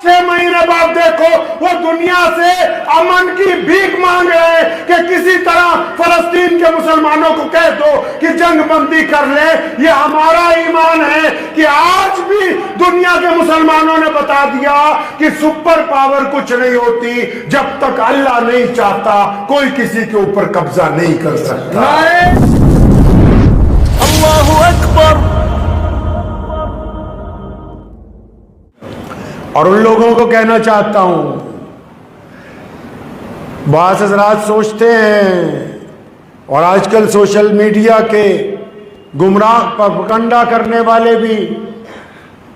6 महीने बाद देखो वो दुनिया से अमन की भीख मांग रहे हैं कि किसी तरह फलस्तीन के मुसलमानों को कह दो कि जंग बंदी कर ले। ये हमारा ईमान है कि आज भी दुनिया के मुसलमानों ने बता दिया कि सुपर पावर कुछ नहीं होती, जब तक अल्लाह नहीं चाहता कोई किसी के ऊपर कब्जा नहीं कर सकता। अल्लाहु अकबर। और उन लोगों को कहना चाहता हूं, बास हज़रात सोचते हैं और आजकल सोशल मीडिया के गुमराह प्रोपेगेंडा करने वाले भी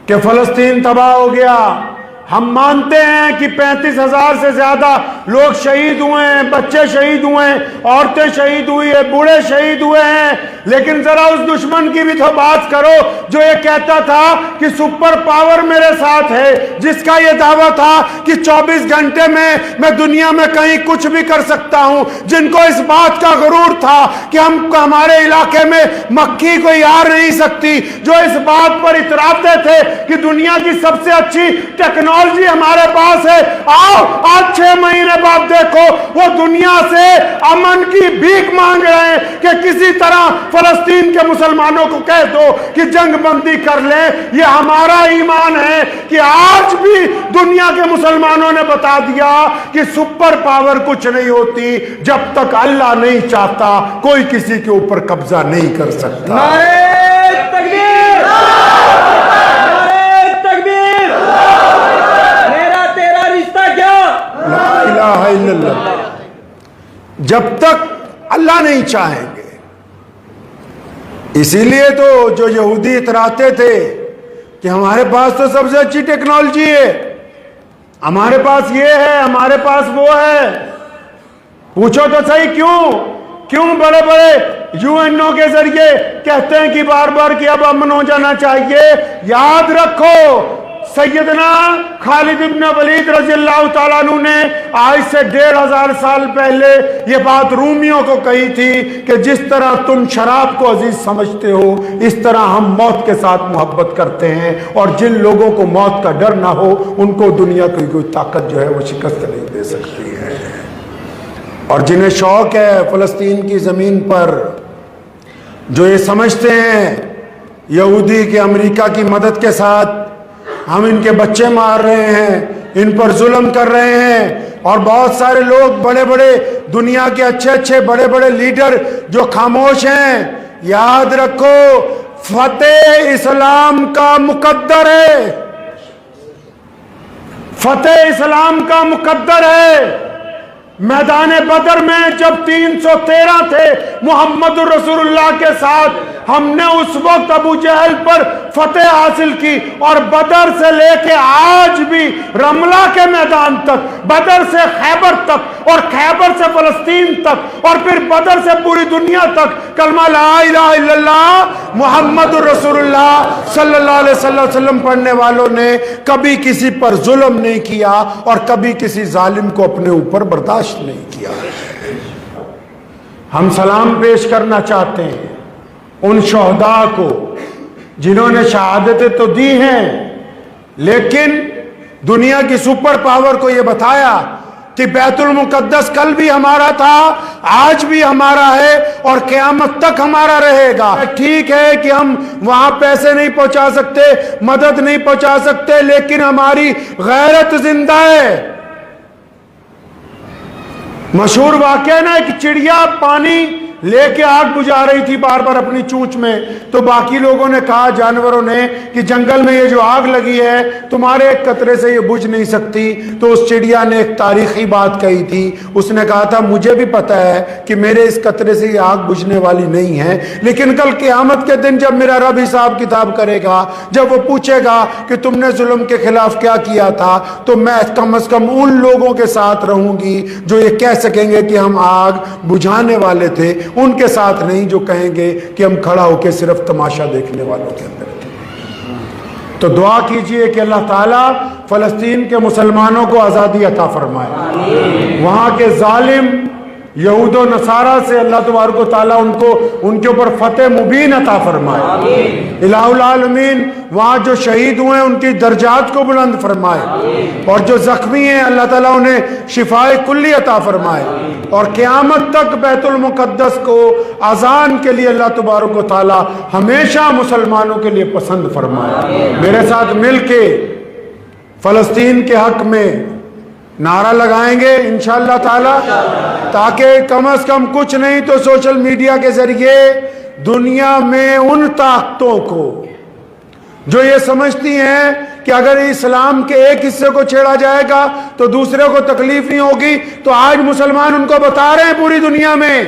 कि फलस्तीन तबाह हो गया। हम मानते हैं कि 35,000 से ज्यादा लोग शहीद हुए हैं, बच्चे शहीद हुए हैं, औरतें शहीद हुई है, बूढ़े शहीद हुए हैं, लेकिन जरा उस दुश्मन की भी तो बात करो जो ये कहता था कि सुपर पावर मेरे साथ है, जिसका ये दावा था कि 24 घंटे में मैं दुनिया में कहीं कुछ भी कर सकता हूं, जिनको इस बात का गुरूर था कि हम हमारे इलाके में मक्खी कोई आ नहीं सकती, जो इस बात पर इतराते थे कि दुनिया की सबसे अच्छी टेक्नोलॉजी हमारे पास है। आओ आज 6 महीने बाद देखो वो दुनिया से अमन की भीख मांग रहे हैं कि किसी तरह फलस्तीन के मुसलमानों को कह दो कि जंग बंदी कर ले। ये हमारा ईमान है कि आज भी दुनिया के मुसलमानों ने बता दिया कि सुपर पावर कुछ नहीं होती, जब तक अल्लाह नहीं चाहता कोई किसी के ऊपर कब्जा नहीं कर सकता। नारे तकबीर, नारे तकबीर। मेरा तेरा रिश्ता क्या? ला इलाहा इल्लल्लाह। जब तक अल्लाह नहीं चाहेंगे। इसीलिए तो जो यहूदी इतराते थे कि हमारे पास तो सबसे अच्छी टेक्नोलॉजी है, हमारे पास ये है, हमारे पास वो है, पूछो तो सही क्यों बड़े बड़े यूएनओ के जरिए कहते हैं कि बार बार कि अब अमन हो जाना चाहिए। याद रखो सैयदना खालिद इब्न वलीद रज़ियल्लाहु ताला अन्हु ने आज से 1500 साल पहले ये बात रूमियों को कही थी कि जिस तरह तुम शराब को अजीज समझते हो, इस तरह हम मौत के साथ मोहब्बत करते हैं, और जिन लोगों को मौत का डर ना हो उनको दुनिया की कोई ताकत जो है वो शिकस्त नहीं दे सकती है। और जिन्हें शौक है फलस्तीन की ज़मीन पर, जो ये समझते हैं यहूदी के अमेरिका की मदद के साथ हम इनके बच्चे मार रहे हैं, इन पर जुल्म कर रहे हैं, और बहुत सारे लोग बड़े बड़े दुनिया के अच्छे बड़े बड़े लीडर जो खामोश हैं, याद रखो फतेह इस्लाम का मुकद्दर है, फतेह इस्लाम का मुकद्दर है। मैदान बदर में जब 313 थे मोहम्मद रसूलुल्लाह के साथ, हमने उस वक्त अबू जहल पर फतेह हासिल की, और बदर से लेके आज भी रमला के मैदान तक, बदर से खैबर तक, और खैबर से फलस्तीन तक, और फिर बदर से पूरी दुनिया तक कलमा ला इलाहा इल्लल्लाह मुहम्मद रसूलुल्लाह सल्लल्लाहु अलैहि वसल्लम पढ़ने वालों ने कभी किसी पर जुल्म नहीं किया और कभी किसी जालिम को अपने ऊपर बर्दाश्त नहीं किया। हम सलाम पेश करना चाहते हैं उन शोहदा को जिन्होंने शहादतें तो दी हैं, लेकिन दुनिया की सुपर पावर को यह बताया कि बैतुल मुकद्दस कल भी हमारा था, आज भी हमारा है, और क़यामत तक हमारा रहेगा। ठीक है कि हम वहां पैसे नहीं पहुंचा सकते, मदद नहीं पहुंचा सकते, लेकिन हमारी गैरत जिंदा है। मशहूर वाकया ना, एक चिड़िया पानी लेके आग बुझा रही थी बार बार अपनी चूंच में, तो बाकी लोगों ने कहा, जानवरों ने, कि जंगल में ये जो आग लगी है तुम्हारे एक कतरे से ये बुझ नहीं सकती। तो उस चिड़िया ने एक तारीखी बात कही थी, उसने कहा था मुझे भी पता है कि मेरे इस कतरे से ये आग बुझने वाली नहीं है, लेकिन कल क़यामत के दिन जब मेरा रब हिसाब किताब करेगा, जब वो पूछेगा कि तुमने जुल्म के खिलाफ क्या किया था, तो मैं कम से कम उन लोगों के साथ रहूंगी जो ये कह सकेंगे कि हम आग बुझाने वाले थे, उनके साथ नहीं जो कहेंगे कि हम खड़ा होकर सिर्फ तमाशा देखने वालों के अंदर थे। तो दुआ कीजिए कि अल्लाह ताला फलस्तीन के मुसलमानों को आज़ादी अता फरमाए, वहाँ के जालिम यहूद व नसारा से अल्लाह तबारक व तआला उनको उनके ऊपर फतेह मुबीन अता फरमाए। इलाहुल आलमीन वहाँ जो शहीद हुए हैं उनकी दर्जात को बुलंद फरमाए, और जो जख्मी हैं अल्लाह ताला उन्हें शिफाए कुल्ली अता फरमाए, और क़यामत तक बैतुल मुक़द्दस को अज़ान के लिए अल्लाह तबारक व तआला हमेशा मुसलमानों के लिए पसंद फरमाए। मेरे साथ मिल के फ़लस्तीन के हक़ में नारा लगाएंगे इंशाअल्लाह ताला, ताकि कम से कम कुछ नहीं तो सोशल मीडिया के जरिए दुनिया में उन ताकतों को जो ये समझती हैं कि अगर इस्लाम के एक हिस्से को छेड़ा जाएगा तो दूसरे को तकलीफ नहीं होगी, तो आज मुसलमान उनको बता रहे हैं पूरी दुनिया में।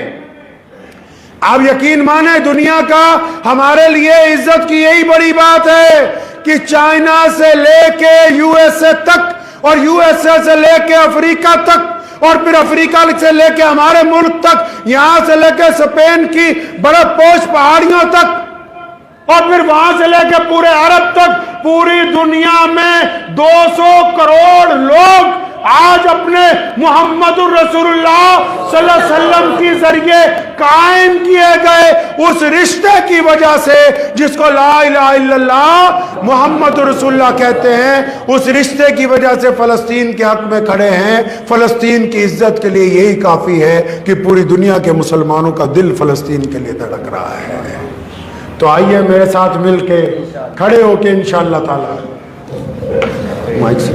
आप यकीन माने दुनिया का हमारे लिए इज्जत की यही बड़ी बात है कि चाइना से लेके यूएसए तक और यूएसए से लेके अफ्रीका तक और फिर अफ्रीका से लेके हमारे मुल्क तक, यहां से लेके स्पेन की बर्फपोश पहाड़ियों तक और फिर वहां से लेके पूरे अरब तक, पूरी दुनिया में 200 करोड़ लोग आज अपने मुहम्मदुर रसूलुल्लाह सल्लल्लाहु अलैहि वसल्लम के जरिए कायम किए गए उस रिश्ते की वजह से, जिसको ला इलाहा इल्लल्लाह मुहम्मदुर रसूलुल्लाह कहते हैं, उस रिश्ते की वजह से फ़लस्तीन के हक में खड़े हैं। फ़लस्तीन की इज्जत के लिए यही काफ़ी है कि पूरी दुनिया के मुसलमानों का दिल फ़लस्तीन के लिए धड़क रहा है। तो आइए मेरे साथ मिल के खड़े होके इंशाअल्लाह ताला माइक से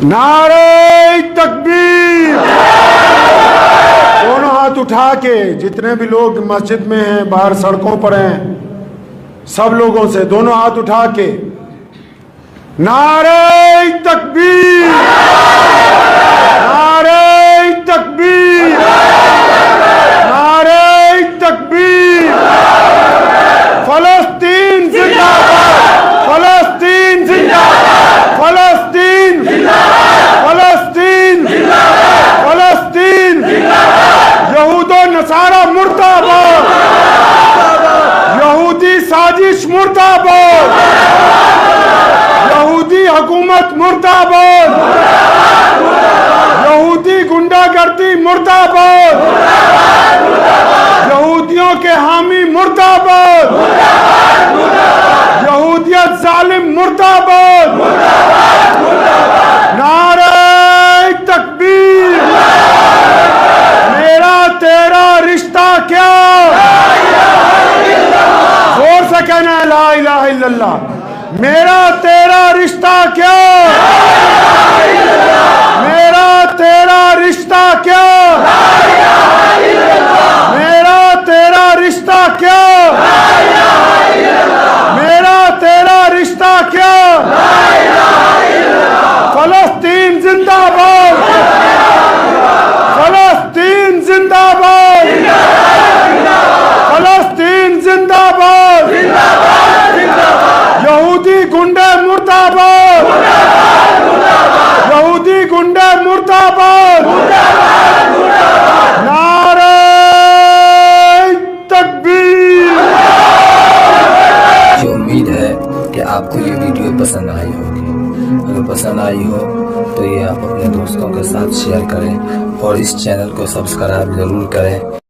नारे तकबीर, दोनों हाथ उठा के जितने भी लोग मस्जिद में हैं, बाहर सड़कों पर हैं, सब लोगों से दोनों हाथ उठा के नारे तकबीर, नारे तकबीर, नारे तकबीर। फलस्तीन जिंदाबाद, फलस्तीन जिंदाबाद, फलस्तीन फलस्तीन फलस्तीन, यहूद व नसारा मुर्दाबाद, यहूदी साजिश मुर्दाबाद, यहूदी हुकूमत मुर्दाबाद, यहूदी गुंडागर्दी मुर्दाबाद, यहूदियों के हामी मुर्दाबाद, यहूदियत जालिम मुर्दाबाद, नारे तकबीर। मेरा तेरा रिश्ता क्या, जोर से कहना है ला इलाहा इल्लल्लाह। मेरा तेरा रिश्ता क्या, मेरा तेरा रिश्ता क्या, मेरा तेरा रिश्ता क्या, मेरा तेरा रिश्ता क्या। फलस्तीन जिंदाबाद, फलस्तीन जिंदाबाद, फलस्तीन जिंदाबाद, यहूदी गुंडे मुर्दाबाद, यहूदी गुंडे मुर्दाबाद, नारे तकबीर। मुझे उम्मीद है कि आपको ये वीडियो पसंद आई होगी। अगर पसंद आई हो तो ये आप अपने दोस्तों के साथ शेयर करें और इस चैनल को सब्सक्राइब जरूर करें।